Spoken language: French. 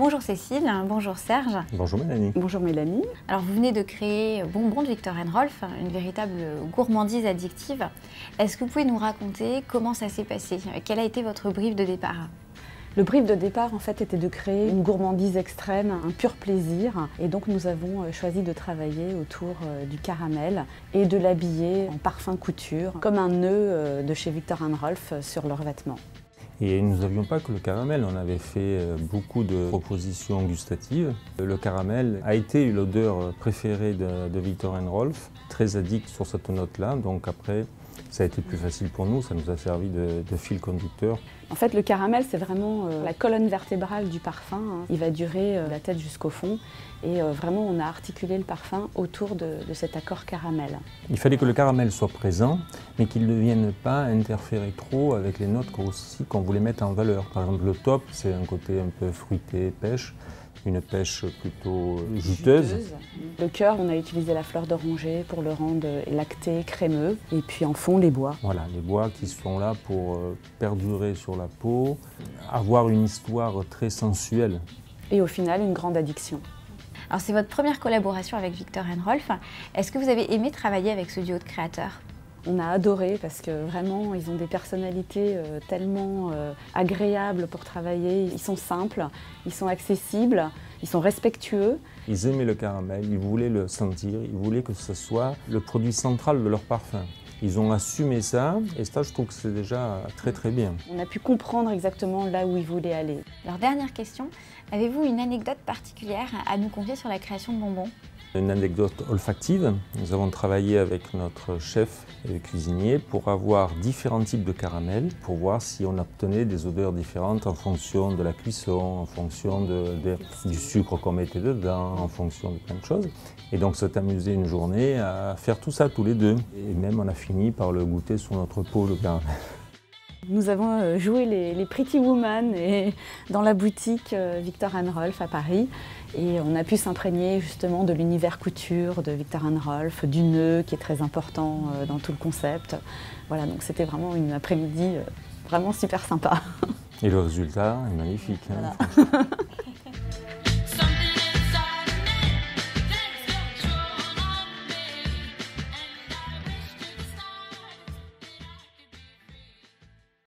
Bonjour Cécile, bonjour Serge. Bonjour Mélanie. Bonjour Mélanie. Alors vous venez de créer Bonbons de Viktor & Rolf, une véritable gourmandise addictive. Est-ce que vous pouvez nous raconter comment ça s'est passé? Quel a été votre brief de départ? Le brief de départ en fait était de créer une gourmandise extrême, un pur plaisir. Et donc nous avons choisi de travailler autour du caramel et de l'habiller en parfum couture, comme un nœud de chez Viktor & Rolf sur leurs vêtements. Et nous n'avions pas que le caramel, on avait fait beaucoup de propositions gustatives. Le caramel a été l'odeur préférée de Viktor & Rolf, très addict sur cette note-là, donc après ça a été plus facile pour nous, ça nous a servi de fil conducteur. En fait, le caramel, c'est vraiment la colonne vertébrale du parfum. Il va durer la tête jusqu'au fond. Et vraiment, on a articulé le parfum autour de cet accord caramel. Il fallait que le caramel soit présent, mais qu'il ne vienne pas interférer trop avec les notes qu'on voulait mettre en valeur. Par exemple, le top, c'est un côté un peu fruité, pêche. Une pêche plutôt juteuse. Le cœur, on a utilisé la fleur d'oranger pour le rendre lacté, crémeux. Et puis en fond, les bois. Voilà, les bois qui sont là pour perdurer sur la peau, avoir une histoire très sensuelle. Et au final, une grande addiction. Alors c'est votre première collaboration avec Viktor & Rolf. Est-ce que vous avez aimé travailler avec ce duo de créateurs? On a adoré parce que vraiment, ils ont des personnalités tellement agréables pour travailler. Ils sont simples, ils sont accessibles, ils sont respectueux. Ils aimaient le caramel, ils voulaient le sentir, ils voulaient que ce soit le produit central de leur parfum. Ils ont assumé ça et ça, je trouve que c'est déjà très très bien. On a pu comprendre exactement là où ils voulaient aller. Alors dernière question, avez-vous une anecdote particulière à nous confier sur la création de bonbons? Une anecdote olfactive. Nous avons travaillé avec notre chef cuisinier pour avoir différents types de caramel, pour voir si on obtenait des odeurs différentes en fonction de la cuisson, en fonction du sucre qu'on mettait dedans, en fonction de plein de choses. Et donc, s'est amusé une journée à faire tout ça tous les deux. Et même, on a fini par le goûter sur notre peau, le caramel. Nous avons joué les Pretty Woman dans la boutique Viktor & Rolf à Paris et on a pu s'imprégner justement de l'univers couture de Viktor & Rolf, du nœud qui est très important dans tout le concept. Voilà, donc c'était vraiment une après-midi vraiment super sympa. Et le résultat est magnifique. Voilà.